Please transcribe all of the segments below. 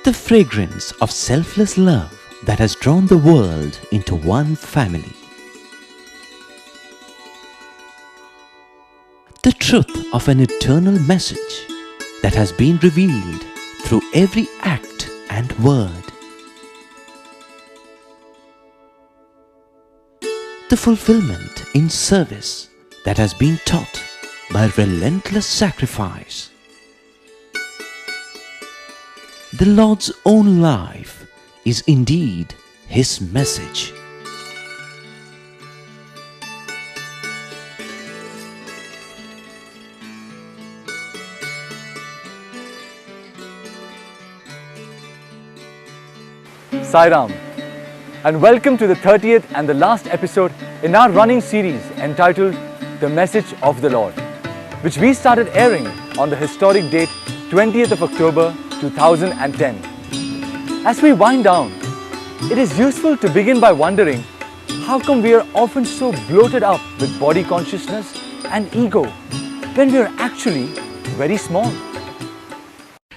The fragrance of selfless love that has drawn the world into one family. The truth of an eternal message that has been revealed through every act and word. The fulfillment in service that has been taught by relentless sacrifice. The Lord's own life is indeed His message. Sai Ram, and welcome to the 30th and the last episode in our running series entitled The Message of the Lord, which we started airing on the historic date 20th of October 2010. As we wind down, it is useful to begin by wondering how come we are often so bloated up with body consciousness and ego when we are actually very small.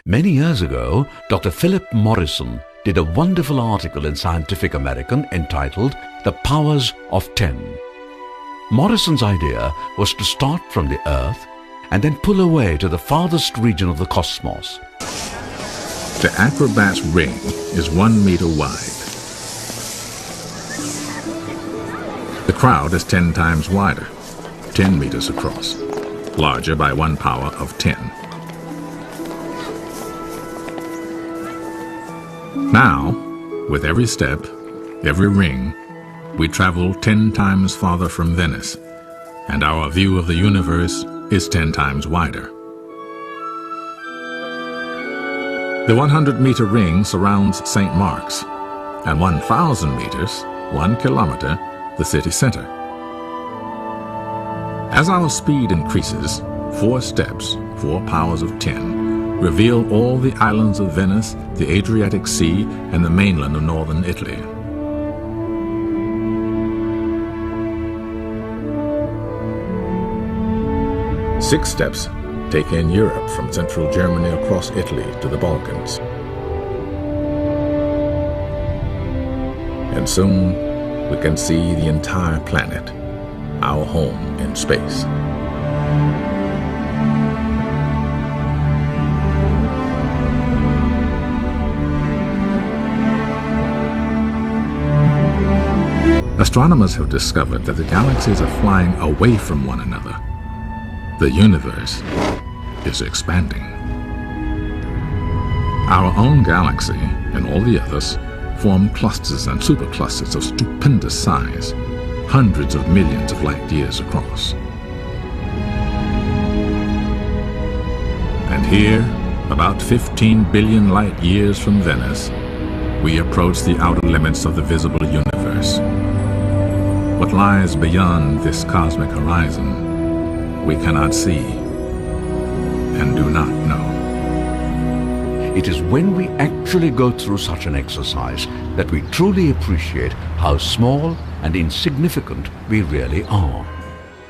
Many years ago, Dr. Philip Morrison did a wonderful article in Scientific American entitled The Powers of 10. Morrison's idea was to start from the Earth and then pull away to the farthest region of the cosmos. The acrobat's ring is 1 meter wide. The crowd is 10 times wider, 10 meters across, larger by 1 power of 10. Now, with every step, every ring, we travel 10 times farther from Venice, and our view of the universe is 10 times wider. The 100-meter ring surrounds St. Mark's, and 1,000 meters, 1 kilometer, the city center. As our speed increases, 4 steps, 4 powers of 10, reveal all the islands of Venice, the Adriatic Sea, and the mainland of northern Italy. Six steps take in Europe from central Germany across Italy to the Balkans. And soon we can see the entire planet, our home in space. Astronomers have discovered that the galaxies are flying away from one another. The universe is expanding. Our own galaxy and all the others form clusters and superclusters of stupendous size, hundreds of millions of light years across. And here, about 15 billion light years from Venice, we approach the outer limits of the visible universe. What lies beyond this cosmic horizon, we cannot see and do not know. It is when we actually go through such an exercise that we truly appreciate how small and insignificant we really are.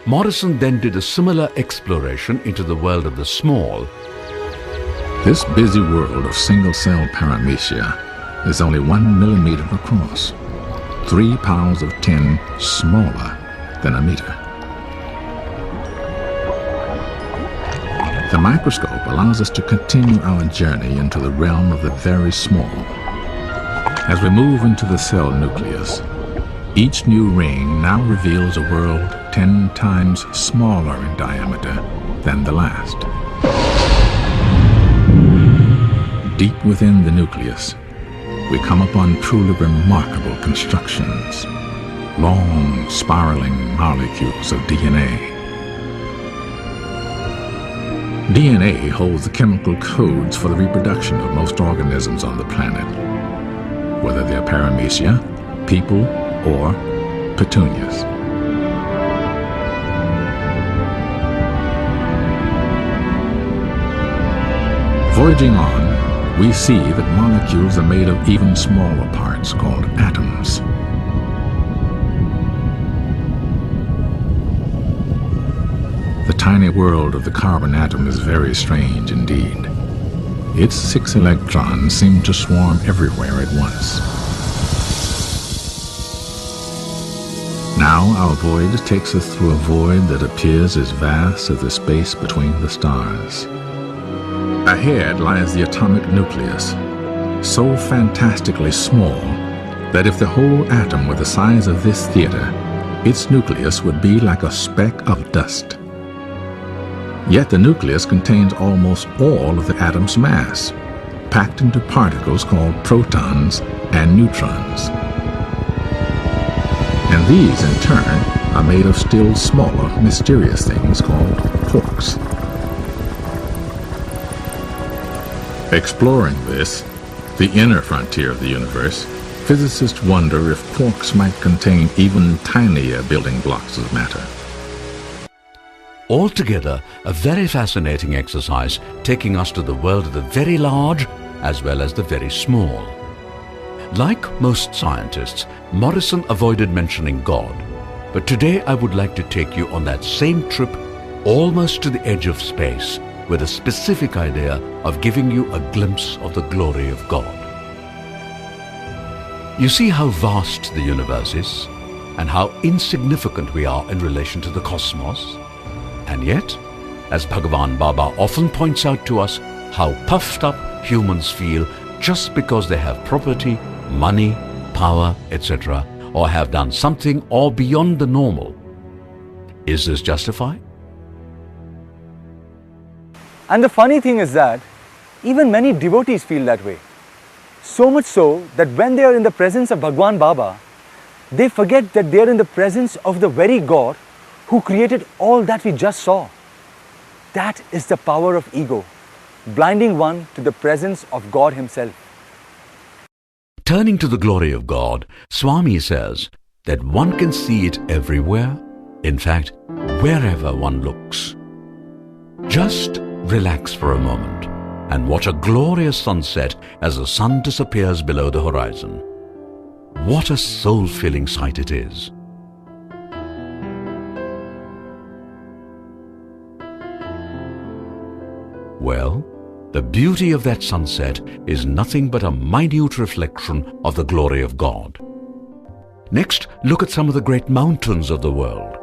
Morrison then did a similar exploration into the world of the small. This busy world of single-cell paramecia is only 1 millimeter across, 3 powers of 10 smaller than a meter. The microscope allows us to continue our journey into the realm of the very small. As we move into the cell nucleus, each new ring now reveals a world 10 times smaller in diameter than the last. Deep within the nucleus, we come upon truly remarkable constructions, long spiraling molecules of DNA. DNA holds the chemical codes for the reproduction of most organisms on the planet, whether they're paramecia, people, or petunias. Voyaging on, we see that molecules are made of even smaller parts called atoms. The tiny world of the carbon atom is very strange indeed. its 6 electrons seem to swarm everywhere at once. Now our voyage takes us through a void that appears as vast as the space between the stars. Ahead lies the atomic nucleus, so fantastically small that if the whole atom were the size of this theater, its nucleus would be like a speck of dust. Yet the nucleus contains almost all of the atom's mass, packed into particles called protons and neutrons. And these, in turn, are made of still smaller, mysterious things called quarks. Exploring this, the inner frontier of the universe, physicists wonder if quarks might contain even tinier building blocks of matter. Altogether, a very fascinating exercise taking us to the world of the very large as well as the very small. Like most scientists, Morrison avoided mentioning God, but today I would like to take you on that same trip almost to the edge of space with a specific idea of giving you a glimpse of the glory of God. You see how vast the universe is and how insignificant we are in relation to the cosmos? And yet, as Bhagavan Baba often points out to us, how puffed up humans feel just because they have property, money, power, etc., or have done something or beyond the normal. Is this justified? And the funny thing is that even many devotees feel that way. So much so that when they are in the presence of Bhagwan Baba, they forget that they are in the presence of the very God who created all that we just saw. That is the power of ego, blinding one to the presence of God Himself. Turning to the glory of God, Swami says that one can see it everywhere, in fact, wherever one looks. Just relax for a moment and watch a glorious sunset as the sun disappears below the horizon. What a soul-filling sight it is. Well, the beauty of that sunset is nothing but a minute reflection of the glory of God. Next, look at some of the great mountains of the world.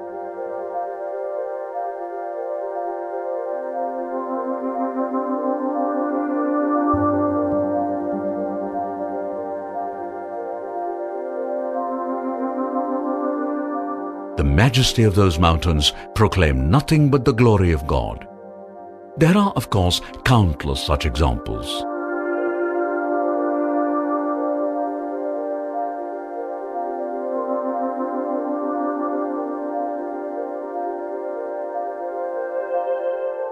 The majesty of those mountains proclaim nothing but the glory of God. There are, of course, countless such examples.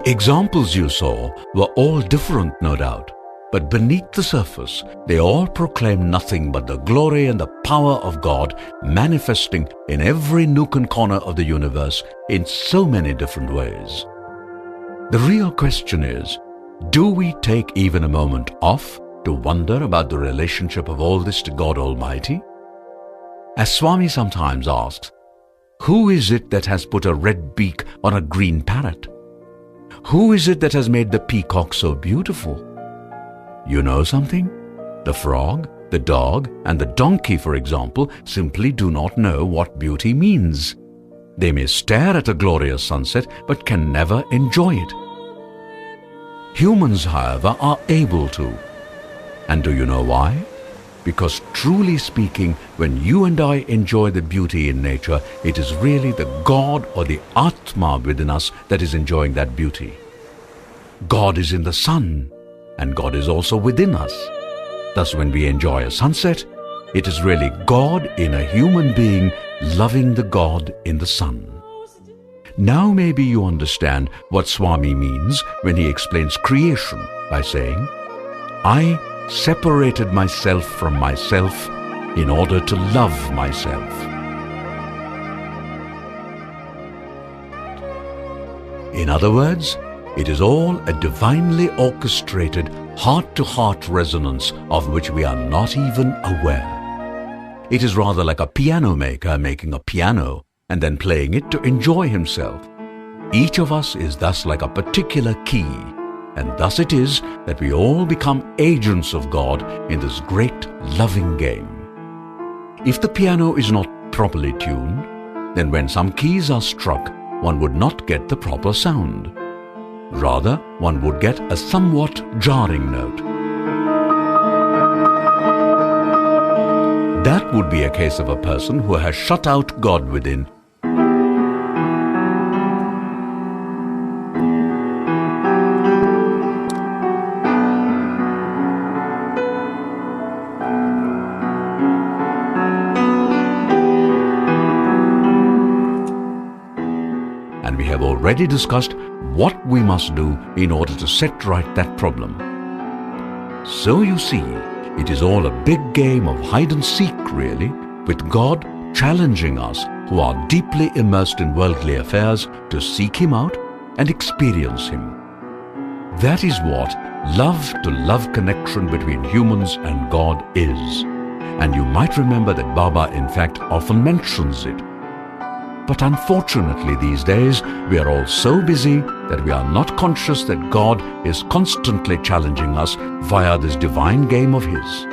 Examples you saw were all different, no doubt, but beneath the surface, they all proclaim nothing but the glory and the power of God manifesting in every nook and corner of the universe in so many different ways. The real question is, do we take even a moment off to wonder about the relationship of all this to God Almighty? As Swami sometimes asks, who is it that has put a red beak on a green parrot? Who is it that has made the peacock so beautiful? You know something? The frog, the dog, and the donkey, for example, simply do not know what beauty means. They may stare at a glorious sunset, but can never enjoy it. Humans, however, are able to. And do you know why? Because truly speaking, when you and I enjoy the beauty in nature, it is really the God or the Atma within us that is enjoying that beauty. God is in the sun, and God is also within us. Thus, when we enjoy a sunset, it is really God in a human being loving the God in the sun. Now maybe you understand what Swami means when he explains creation by saying, I separated myself from myself in order to love myself. In other words, it is all a divinely orchestrated heart-to-heart resonance of which we are not even aware. It is rather like a piano maker making a piano and then playing it to enjoy himself. Each of us is thus like a particular key, And thus it is that we all become agents of God in this great loving game. If the piano is not properly tuned, then when some keys are struck, one would not get the proper sound. Rather, one would get a somewhat jarring note. That would be a case of a person who has shut out God within. And we have already discussed what we must do in order to set right that problem. So you see, it is all a big game of hide and seek really, with God challenging us who are deeply immersed in worldly affairs to seek Him out and experience Him. That is what love-to-love connection between humans and God is. And you might remember that Baba in fact often mentions it. But unfortunately these days we are all so busy that we are not conscious that God is constantly challenging us via this divine game of His.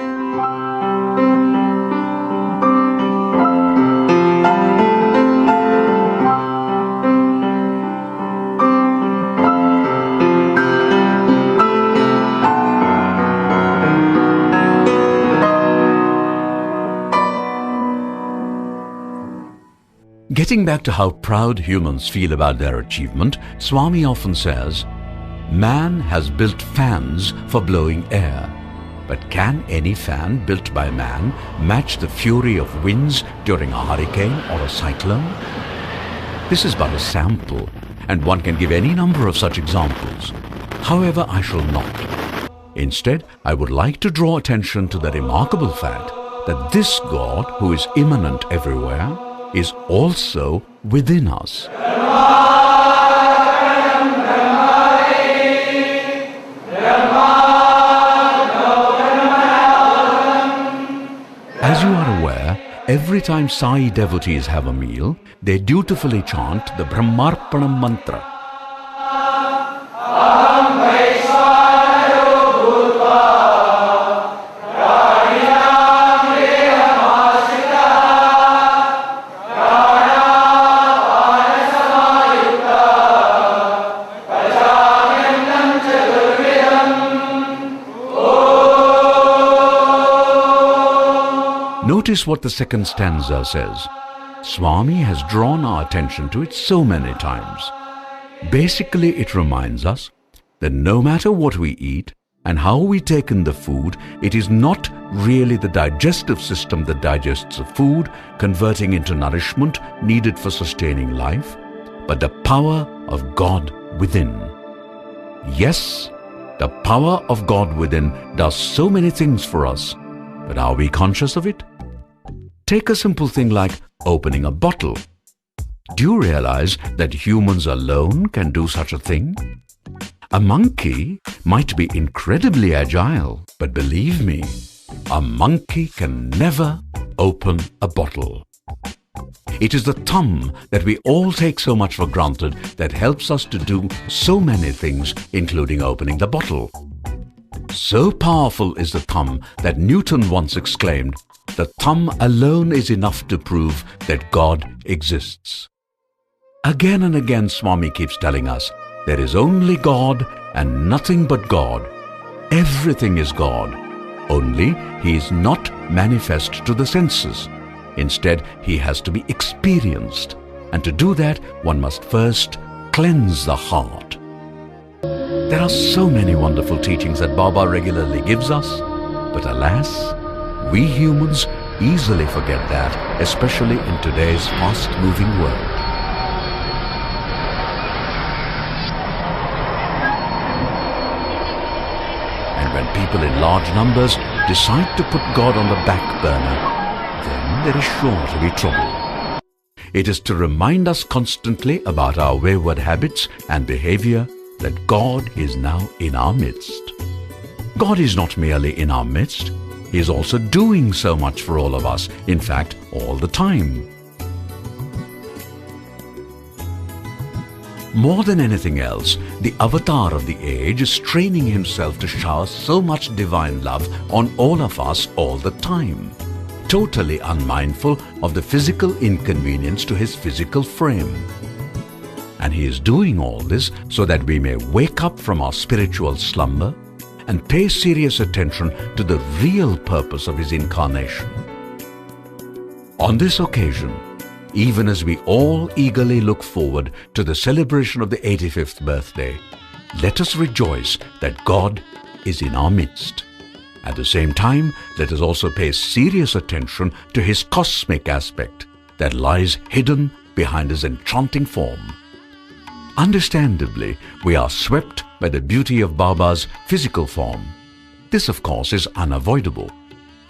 Getting back to how proud humans feel about their achievement, Swami often says, "Man has built fans for blowing air, but can any fan built by man match the fury of winds during a hurricane or a cyclone?" This is but a sample, and one can give any number of such examples. However, I shall not. Instead, I would like to draw attention to the remarkable fact that this God, who is immanent everywhere, is also within us. As you are aware, every time Sai devotees have a meal, they dutifully chant the Brahmarpanam mantra. Notice what the second stanza says. Swami has drawn our attention to it so many times. Basically, it reminds us that no matter what we eat and how we take in the food, it is not really the digestive system that digests the food, converting into nourishment needed for sustaining life, but the power of God within. Yes, the power of God within does so many things for us, but are we conscious of it? Take a simple thing like opening a bottle. Do you realize that humans alone can do such a thing? A monkey might be incredibly agile, but believe me, a monkey can never open a bottle. It is the thumb that we all take so much for granted that helps us to do so many things, including opening the bottle. So powerful is the thumb that Newton once exclaimed, "The thumb alone is enough to prove that God exists." Again and again Swami keeps telling us, there is only God and nothing but God. Everything is God, only He is not manifest to the senses. Instead, He has to be experienced, and to do that, one must first cleanse the heart. There are so many wonderful teachings that Baba regularly gives us, but alas, we humans easily forget that, especially in today's fast-moving world. And when people in large numbers decide to put God on the back burner, then there is sure to be trouble. It is to remind us constantly about our wayward habits and behavior that God is now in our midst. God is not merely in our midst, He is also doing so much for all of us, in fact, all the time. More than anything else, the avatar of the age is training himself to shower so much divine love on all of us all the time, totally unmindful of the physical inconvenience to his physical frame. And he is doing all this so that we may wake up from our spiritual slumber and pay serious attention to the real purpose of his incarnation. On this occasion, even as we all eagerly look forward to the celebration of the 85th birthday, let us rejoice that God is in our midst. At the same time, let us also pay serious attention to his cosmic aspect that lies hidden behind his enchanting form. Understandably, we are swept by the beauty of Baba's physical form. This, of course, is unavoidable.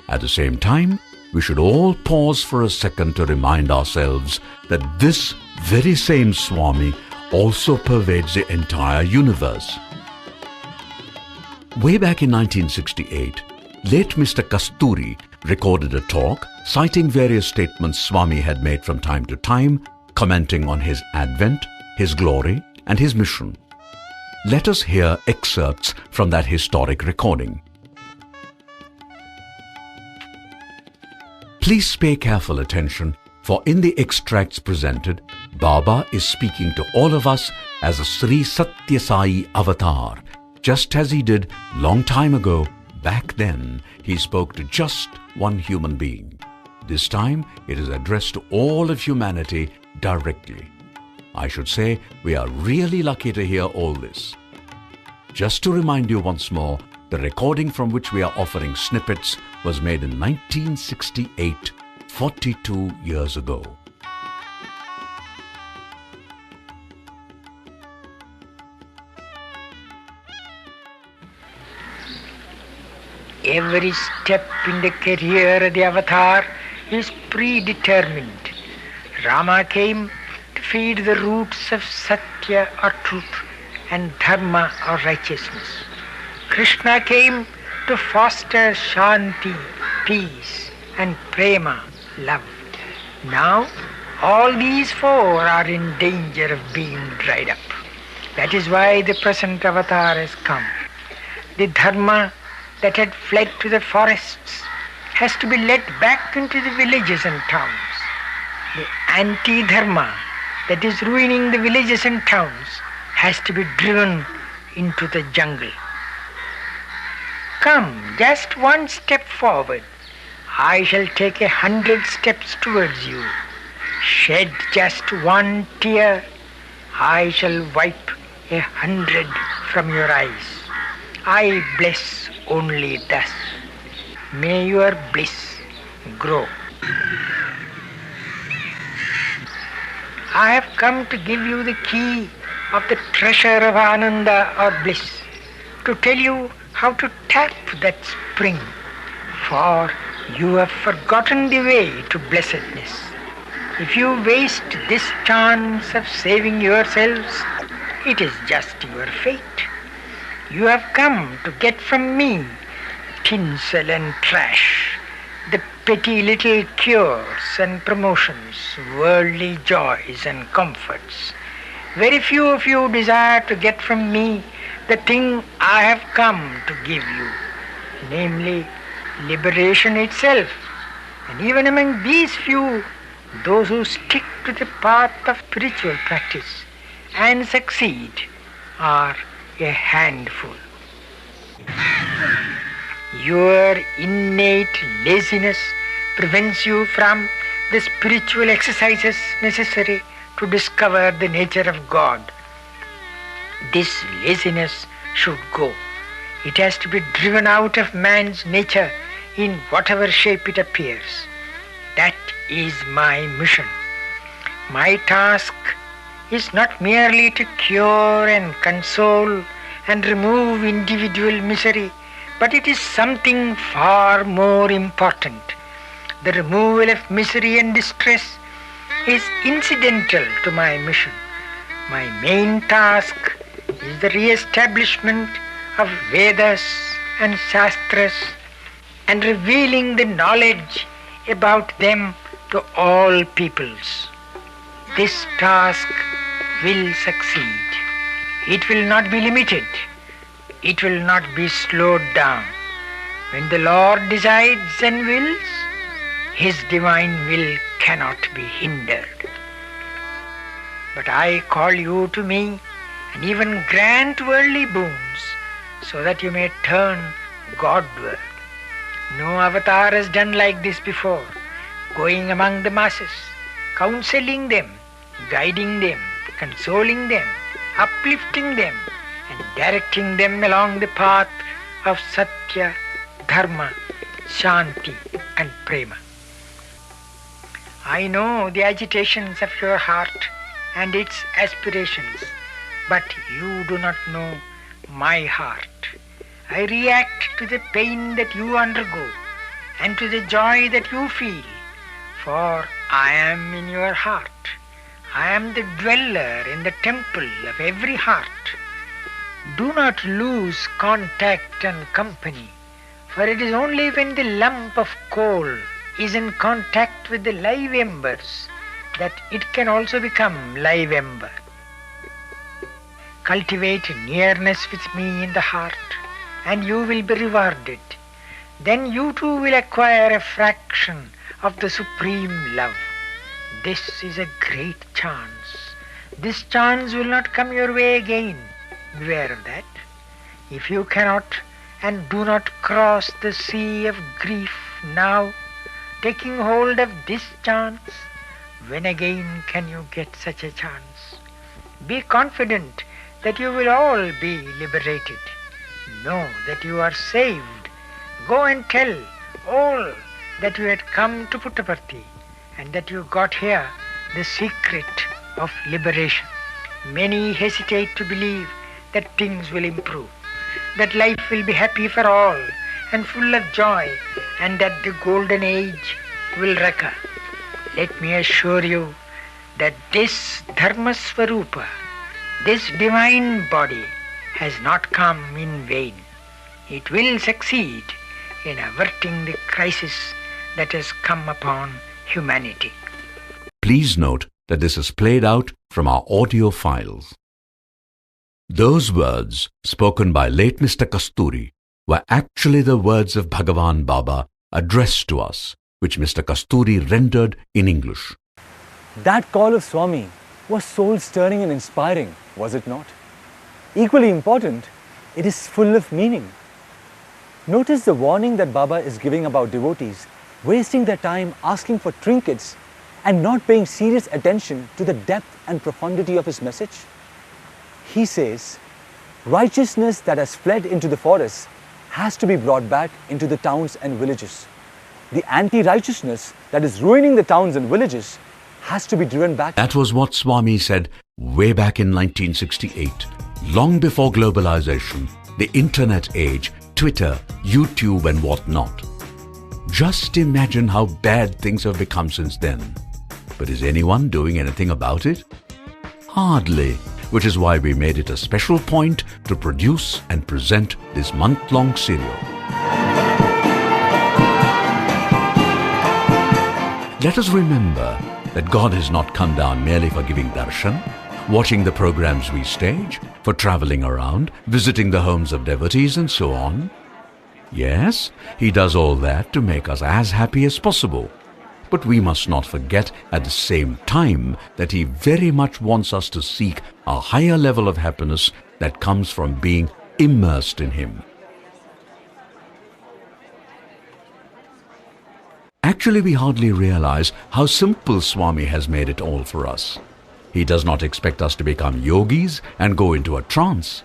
At the same time, we should all pause for a second to remind ourselves that this very same Swami also pervades the entire universe. Way back in 1968, late Mr. Kasturi recorded a talk citing various statements Swami had made from time to time, commenting on his advent, his glory, and his mission. Let us hear excerpts from that historic recording. Please pay careful attention, for in the extracts presented, Baba is speaking to all of us as a Sri Sathya Sai avatar. Just as he did long time ago, back then, he spoke to just one human being. This time, it is addressed to all of humanity directly. I should say, we are really lucky to hear all this. Just to remind you once more, the recording from which we are offering snippets was made in 1968, 42 years ago. Every step in the career of the avatar is predetermined. Rama came to feed the roots of Sathya or truth and Dharma or righteousness. Krishna came to foster Shanti, peace, and Prema, love. Now, all these four are in danger of being dried up. That is why the present avatar has come. The Dharma that had fled to the forests has to be led back into the villages and towns. The anti-Dharma that is ruining the villages and towns has to be driven into the jungle. Come, just one step forward. I shall take 100 steps towards you. Shed just one tear. I shall wipe 100 from your eyes. I bless only thus. May your bliss grow. I have come to give you the key of the treasure of Ananda or bliss, to tell you how to tap that spring, for you have forgotten the way to blessedness. If you waste this chance of saving yourselves, it is just your fate. You have come to get from me tinsel and trash, the petty little cures and promotions, worldly joys and comforts. Very few of you desire to get from me the thing I have come to give you, namely liberation itself. And even among these few, those who stick to the path of spiritual practice and succeed are a handful. Your innate laziness prevents you from the spiritual exercises necessary to discover the nature of God. This laziness should go. It has to be driven out of man's nature in whatever shape it appears. That is my mission. My task is not merely to cure and console and remove individual misery, but it is something far more important. The removal of misery and distress is incidental to my mission. My main task is the re-establishment of Vedas and Shastras and revealing the knowledge about them to all peoples. This task will succeed. It will not be limited. It will not be slowed down. When the Lord decides and wills, His divine will cannot be hindered. But I call you to me and even grant worldly boons so that you may turn Godward. No avatar has done like this before, going among the masses, counseling them, guiding them, consoling them, uplifting them, and directing them along the path of Sathya, Dharma, Shanti and Prema. I know the agitations of your heart and its aspirations, but you do not know my heart. I react to the pain that you undergo and to the joy that you feel, for I am in your heart. I am the dweller in the temple of every heart. Do not lose contact and company, for it is only when the lump of coal is in contact with the live embers that it can also become live ember. Cultivate nearness with me in the heart, and you will be rewarded. Then you too will acquire a fraction of the supreme love. This is a great chance. This chance will not come your way again. Beware of that. If you cannot and do not cross the sea of grief now, taking hold of this chance, when again can you get such a chance? Be confident that you will all be liberated. Know that you are saved. Go and tell all that you had come to Puttaparthi and that you got here the secret of liberation. Many hesitate to believe that things will improve, that life will be happy for all and full of joy, and that the golden age will recur. Let me assure you that this Dharma Swarupa, this divine body, has not come in vain. It will succeed in averting the crisis that has come upon humanity. Please note that this is played out from our audio files. Those words spoken by late Mr. Kasturi were actually the words of Bhagavan Baba addressed to us, which Mr. Kasturi rendered in English. That call of Swami was soul-stirring and inspiring, was it not? Equally important, it is full of meaning. Notice the warning that Baba is giving about devotees wasting their time asking for trinkets and not paying serious attention to the depth and profundity of his message. He says, righteousness that has fled into the forests has to be brought back into the towns and villages. The anti-righteousness that is ruining the towns and villages has to be driven back. That was what Swami said way back in 1968, long before globalization, the internet age, Twitter, YouTube and whatnot. Just imagine how bad things have become since then. But is anyone doing anything about it? Hardly, which is why we made it a special point to produce and present this month-long serial. Let us remember that God has not come down merely for giving darshan, watching the programs we stage, for traveling around, visiting the homes of devotees and so on. Yes, He does all that to make us as happy as possible. But we must not forget at the same time that He very much wants us to seek a higher level of happiness that comes from being immersed in Him. Actually, we hardly realize how simple Swami has made it all for us. He does not expect us to become yogis and go into a trance.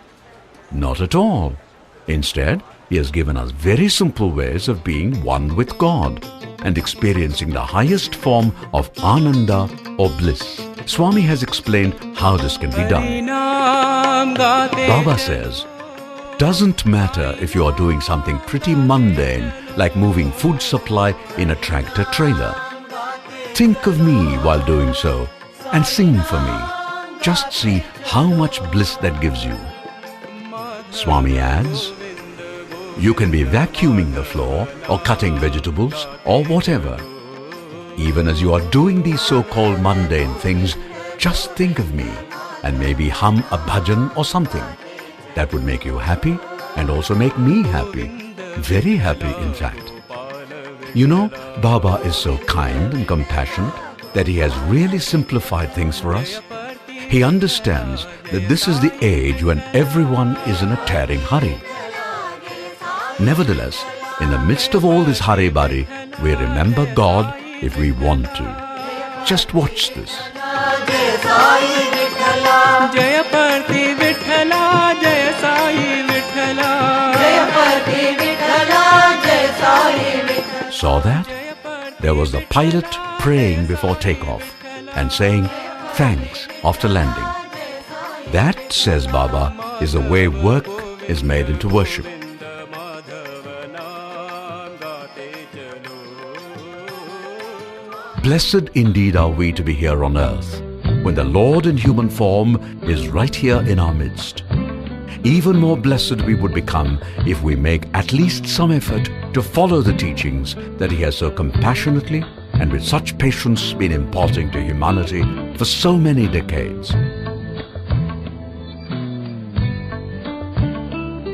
Not at all. Instead, He has given us very simple ways of being one with God and experiencing the highest form of ananda or bliss. Swami has explained how this can be done. Baba says, doesn't matter if you are doing something pretty mundane like moving food supply in a tractor trailer. Think of me while doing so and sing for me. Just see how much bliss that gives you. Swami adds, you can be vacuuming the floor or cutting vegetables or whatever. Even as you are doing these so-called mundane things, just think of me and maybe hum a bhajan or something. That would make you happy and also make me happy. Very happy, in fact. You know, Baba is so kind and compassionate that he has really simplified things for us. He understands that this is the age when everyone is in a tearing hurry. Nevertheless, in the midst of all this hurry-burry, we remember God if we want to. Just watch this. Jaya Parti Vithala, Jaya Sai Vithala. Jaya Parti Vithala, Jaya Sai Vithala. Saw that? There was the pilot praying before takeoff and saying thanks after landing. That, says Baba, is the way work is made into worship. Blessed indeed are we to be here on earth, when the Lord in human form is right here in our midst. Even more blessed we would become if we make at least some effort to follow the teachings that He has so compassionately and with such patience been imparting to humanity for so many decades.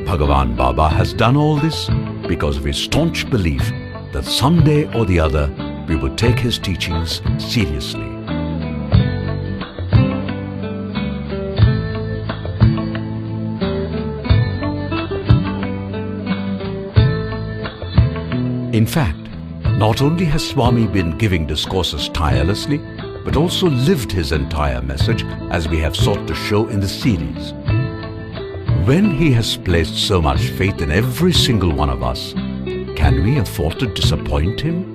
Bhagavan Baba has done all this because of his staunch belief that someday or the other we would take his teachings seriously. In fact, not only has Swami been giving discourses tirelessly, but also lived his entire message as we have sought to show in the series. When he has placed so much faith in every single one of us, can we afford to disappoint him?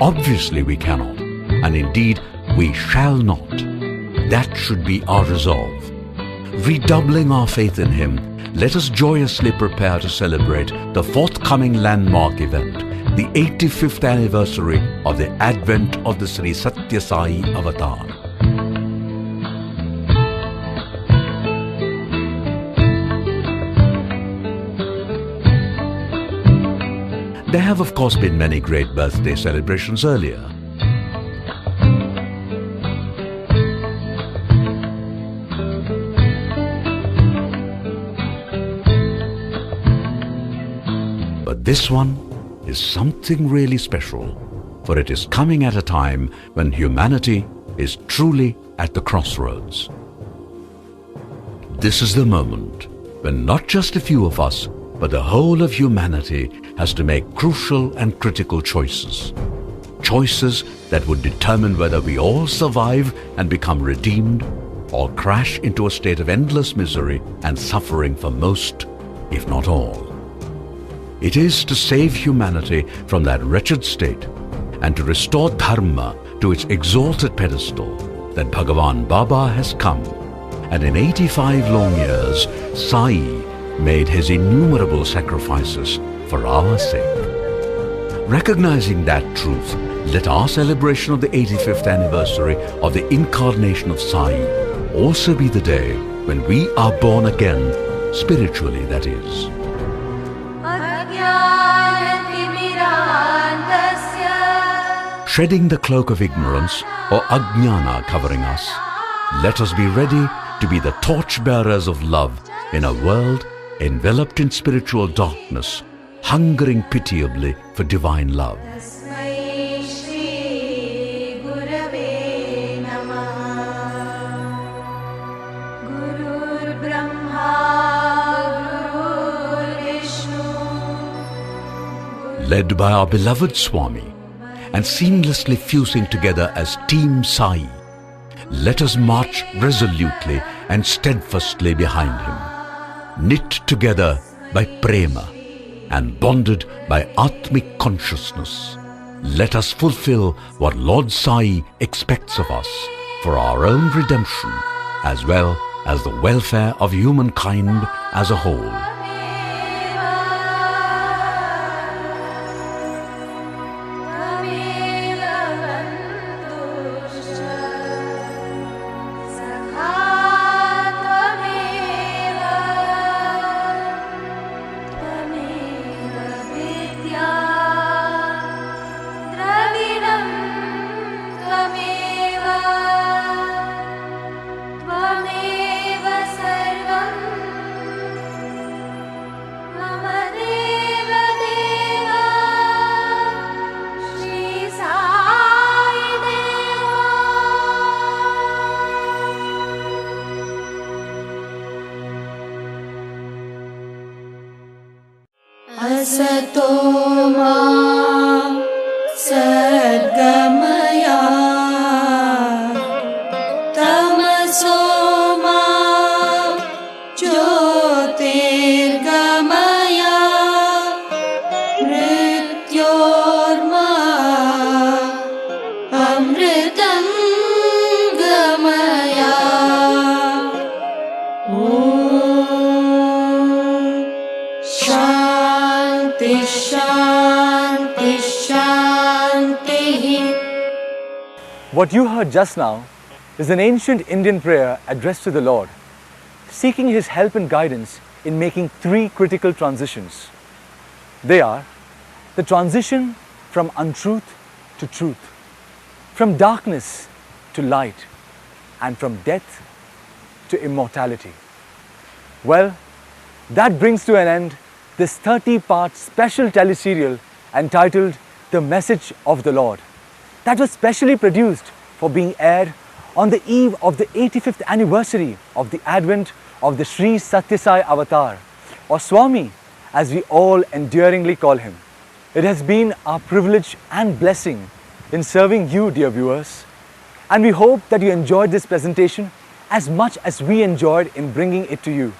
Obviously we cannot, and indeed we shall not. That should be our resolve. Redoubling our faith in him, let us joyously prepare to celebrate the forthcoming landmark event, the 85th anniversary of the advent of the Sri Sathya Sai avatar. There have of course been many great birthday celebrations earlier. But this one is something really special, for it is coming at a time when humanity is truly at the crossroads. This is the moment when not just a few of us, but the whole of humanity has to make crucial and critical choices. Choices that would determine whether we all survive and become redeemed, or crash into a state of endless misery and suffering for most, if not all. It is to save humanity from that wretched state and to restore Dharma to its exalted pedestal that Bhagavan Baba has come. And in 85 long years, Sai made his innumerable sacrifices for our sake. Recognizing that truth, let our celebration of the 85th anniversary of the incarnation of Sai also be the day when we are born again, spiritually that is. Shedding the cloak of ignorance or ajnana covering us, let us be ready to be the torch-bearers of love in a world enveloped in spiritual darkness, hungering pitiably for divine love. Led by our beloved Swami and seamlessly fusing together as Team Sai, let us march resolutely and steadfastly behind him, knit together by prema and bonded by Atmic consciousness. Let us fulfill what Lord Sai expects of us for our own redemption as well as the welfare of humankind as a whole. असतो मा सद्गमया तमसो मा ज्योतिर्गमया मृत्योर्मा अमृतं गमया। शांति शांति शांति। What you heard just now is an ancient Indian prayer addressed to the Lord, seeking His help and guidance in making three critical transitions. They are the transition from untruth to truth, from darkness to light, and from death to immortality. Well, that brings to an end this 30-part special teleserial entitled The Message of the Lord, that was specially produced for being aired on the eve of the 85th anniversary of the advent of the Sri Sathya Sai Avatar, or Swami as we all endearingly call him. It has been our privilege and blessing in serving you, dear viewers, and we hope that you enjoyed this presentation as much as we enjoyed in bringing it to you.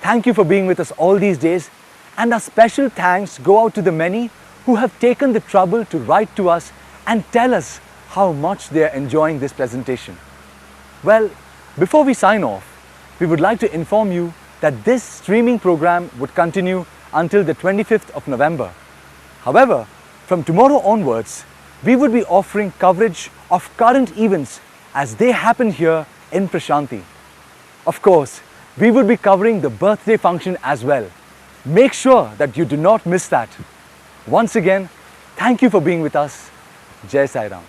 Thank you for being with us all these days, and our special thanks go out to the many who have taken the trouble to write to us and tell us how much they are enjoying this presentation. Well, before we sign off, we would like to inform you that this streaming program would continue until the 25th of November. However, from tomorrow onwards, we would be offering coverage of current events as they happen here in Prashanti. Of course, we will be covering the birthday function as well. Make sure that you do not miss that. Once again, thank you for being with us. Jai Sai Ram.